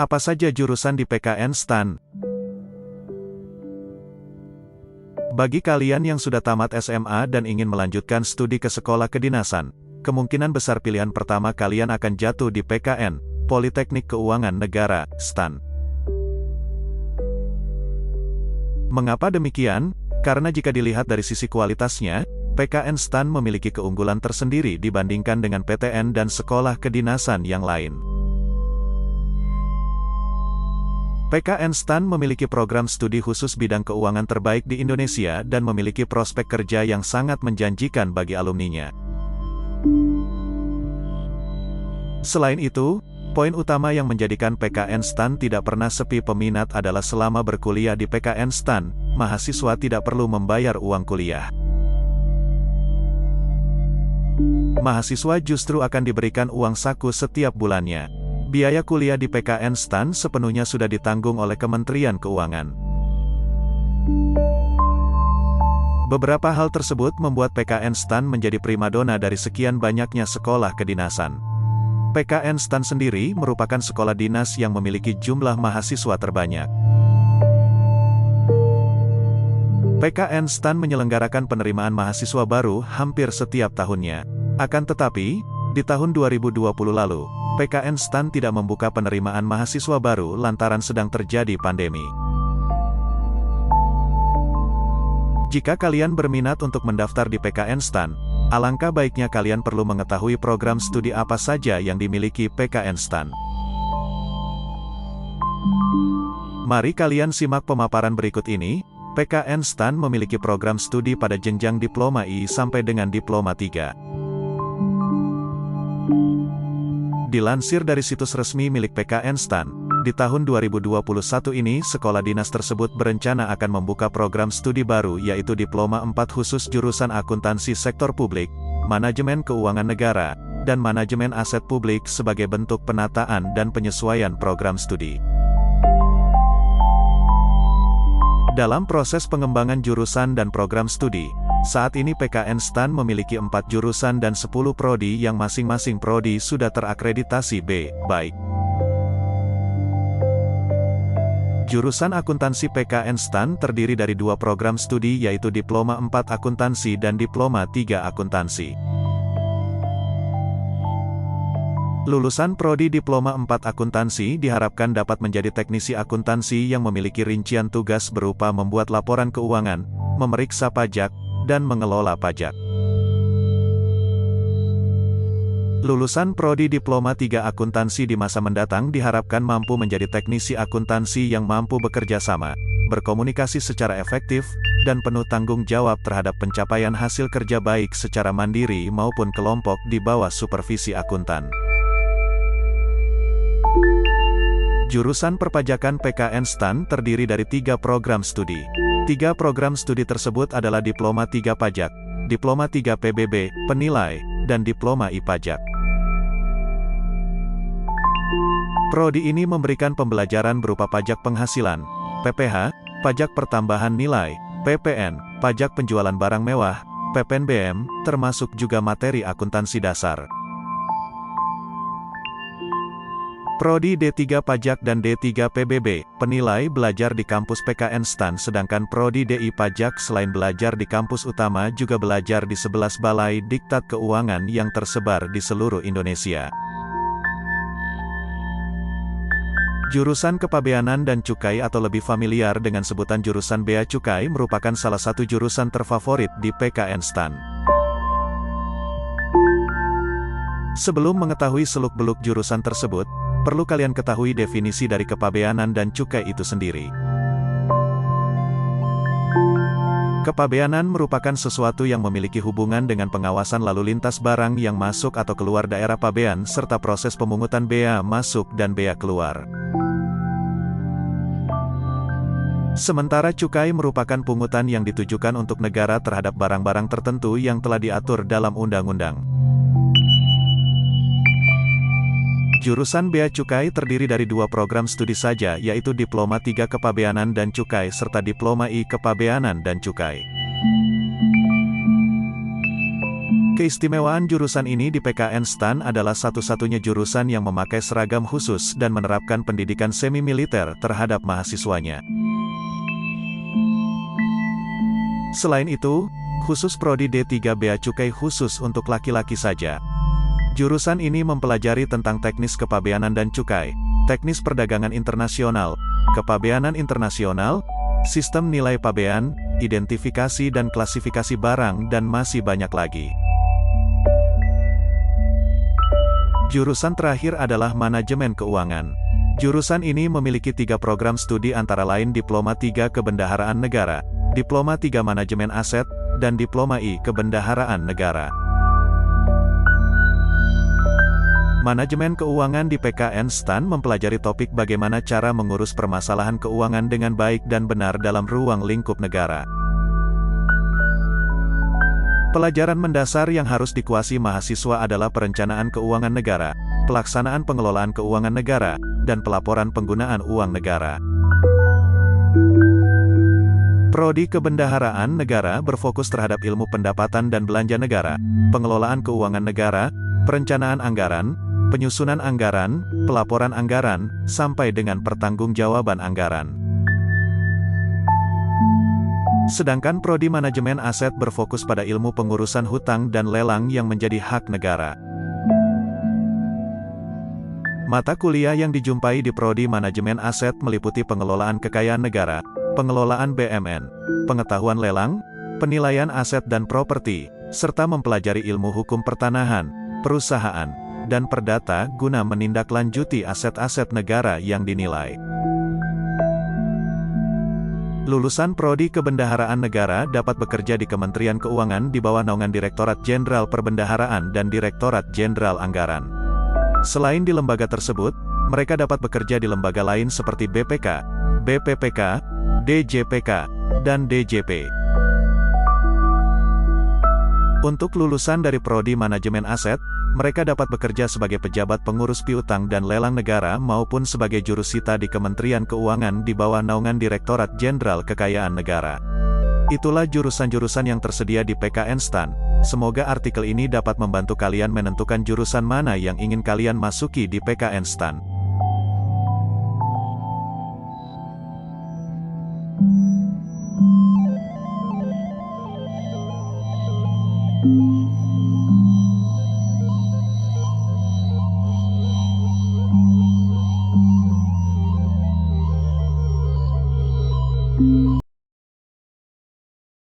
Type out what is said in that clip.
Apa saja jurusan di PKN STAN? Bagi kalian yang sudah tamat SMA dan ingin melanjutkan studi ke sekolah kedinasan, kemungkinan besar pilihan pertama kalian akan jatuh di PKN, Politeknik Keuangan Negara, STAN. Mengapa demikian? Karena jika dilihat dari sisi kualitasnya, PKN STAN memiliki keunggulan tersendiri dibandingkan dengan PTN dan sekolah kedinasan yang lain. PKN STAN memiliki program studi khusus bidang keuangan terbaik di Indonesia dan memiliki prospek kerja yang sangat menjanjikan bagi alumninya. Selain itu, poin utama yang menjadikan PKN STAN tidak pernah sepi peminat adalah selama berkuliah di PKN STAN, mahasiswa tidak perlu membayar uang kuliah. Mahasiswa justru akan diberikan uang saku setiap bulannya. Biaya kuliah di PKN STAN sepenuhnya sudah ditanggung oleh Kementerian Keuangan. Beberapa hal tersebut membuat PKN STAN menjadi primadona dari sekian banyaknya sekolah kedinasan. PKN STAN sendiri merupakan sekolah dinas yang memiliki jumlah mahasiswa terbanyak. PKN STAN menyelenggarakan penerimaan mahasiswa baru hampir setiap tahunnya. Akan tetapi, di tahun 2020 lalu, PKN STAN tidak membuka penerimaan mahasiswa baru lantaran sedang terjadi pandemi. Jika kalian berminat untuk mendaftar di PKN STAN, alangkah baiknya kalian perlu mengetahui program studi apa saja yang dimiliki PKN STAN. Mari kalian simak pemaparan berikut ini. PKN STAN memiliki program studi pada jenjang Diploma I sampai dengan Diploma 3. Dilansir dari situs resmi milik PKN STAN, di tahun 2021 ini sekolah dinas tersebut berencana akan membuka program studi baru yaitu Diploma 4 khusus jurusan akuntansi sektor publik, manajemen keuangan negara, dan manajemen aset publik sebagai bentuk penataan dan penyesuaian program studi. Dalam proses pengembangan jurusan dan program studi, saat ini PKN STAN memiliki 4 jurusan dan 10 prodi yang masing-masing prodi sudah terakreditasi B, baik. Jurusan akuntansi PKN STAN terdiri dari 2 program studi yaitu Diploma 4 Akuntansi dan Diploma 3 Akuntansi. Lulusan prodi Diploma 4 Akuntansi diharapkan dapat menjadi teknisi akuntansi yang memiliki rincian tugas berupa membuat laporan keuangan, memeriksa pajak, dan mengelola pajak. Lulusan prodi Diploma 3 Akuntansi di masa mendatang diharapkan mampu menjadi teknisi akuntansi yang mampu bekerja sama, berkomunikasi secara efektif, dan penuh tanggung jawab terhadap pencapaian hasil kerja baik secara mandiri maupun kelompok di bawah supervisi akuntan. Jurusan perpajakan PKN STAN terdiri dari 3 program studi. 3 program studi tersebut adalah Diploma 3 Pajak, Diploma 3 PBB, Penilai, dan Diploma I Pajak. Prodi ini memberikan pembelajaran berupa pajak penghasilan, PPh, pajak pertambahan nilai, PPN, pajak penjualan barang mewah, PPNBM, termasuk juga materi akuntansi dasar. Prodi D3 Pajak dan D3 PBB, Penilai belajar di kampus PKN STAN sedangkan Prodi DI Pajak selain belajar di kampus utama juga belajar di 11 balai diktat keuangan yang tersebar di seluruh Indonesia. Jurusan Kepabeanan dan Cukai atau lebih familiar dengan sebutan jurusan Bea Cukai merupakan salah satu jurusan terfavorit di PKN STAN. Sebelum mengetahui seluk-beluk jurusan tersebut, perlu kalian ketahui definisi dari kepabeanan dan cukai itu sendiri. Kepabeanan merupakan sesuatu yang memiliki hubungan dengan pengawasan lalu lintas barang yang masuk atau keluar daerah pabean serta proses pemungutan bea masuk dan bea keluar. Sementara cukai merupakan pungutan yang ditujukan untuk negara terhadap barang-barang tertentu yang telah diatur dalam undang-undang. Jurusan Bea Cukai terdiri dari 2 program studi saja yaitu Diploma 3 Kepabeanan dan Cukai serta Diploma I Kepabeanan dan Cukai. Keistimewaan jurusan ini di PKN STAN adalah satu-satunya jurusan yang memakai seragam khusus dan menerapkan pendidikan semi-militer terhadap mahasiswanya. Selain itu, khusus Prodi D3 Bea Cukai khusus untuk laki-laki saja. Jurusan ini mempelajari tentang teknis kepabeanan dan cukai, teknis perdagangan internasional, kepabeanan internasional, sistem nilai pabean, identifikasi dan klasifikasi barang dan masih banyak lagi. Jurusan terakhir adalah Manajemen Keuangan. Jurusan ini memiliki 3 program studi antara lain Diploma 3 Kebendaharaan Negara, Diploma 3 Manajemen Aset, dan Diploma I Kebendaharaan Negara. Manajemen Keuangan di PKN STAN mempelajari topik bagaimana cara mengurus permasalahan keuangan dengan baik dan benar dalam ruang lingkup negara. Pelajaran mendasar yang harus dikuasai mahasiswa adalah perencanaan keuangan negara, pelaksanaan pengelolaan keuangan negara, dan pelaporan penggunaan uang negara. Prodi Kebendaharaan Negara berfokus terhadap ilmu pendapatan dan belanja negara, pengelolaan keuangan negara, perencanaan anggaran, penyusunan anggaran, pelaporan anggaran, sampai dengan pertanggungjawaban anggaran. Sedangkan Prodi Manajemen Aset berfokus pada ilmu pengurusan hutang dan lelang yang menjadi hak negara. Mata kuliah yang dijumpai di Prodi Manajemen Aset meliputi pengelolaan kekayaan negara, pengelolaan BUMN, pengetahuan lelang, penilaian aset dan properti, serta mempelajari ilmu hukum pertanahan, perusahaan, dan perdata guna menindaklanjuti aset-aset negara yang dinilai. Lulusan Prodi Kebendaharaan Negara dapat bekerja di Kementerian Keuangan di bawah naungan Direktorat Jenderal Perbendaharaan dan Direktorat Jenderal Anggaran. Selain di lembaga tersebut, mereka dapat bekerja di lembaga lain seperti BPK, BPPK, DJPK, dan DJP. Untuk lulusan dari Prodi Manajemen Aset, mereka dapat bekerja sebagai pejabat pengurus piutang dan lelang negara maupun sebagai jurusita di Kementerian Keuangan di bawah naungan Direktorat Jenderal Kekayaan Negara. Itulah jurusan-jurusan yang tersedia di PKN STAN. Semoga artikel ini dapat membantu kalian menentukan jurusan mana yang ingin kalian masuki di PKN STAN.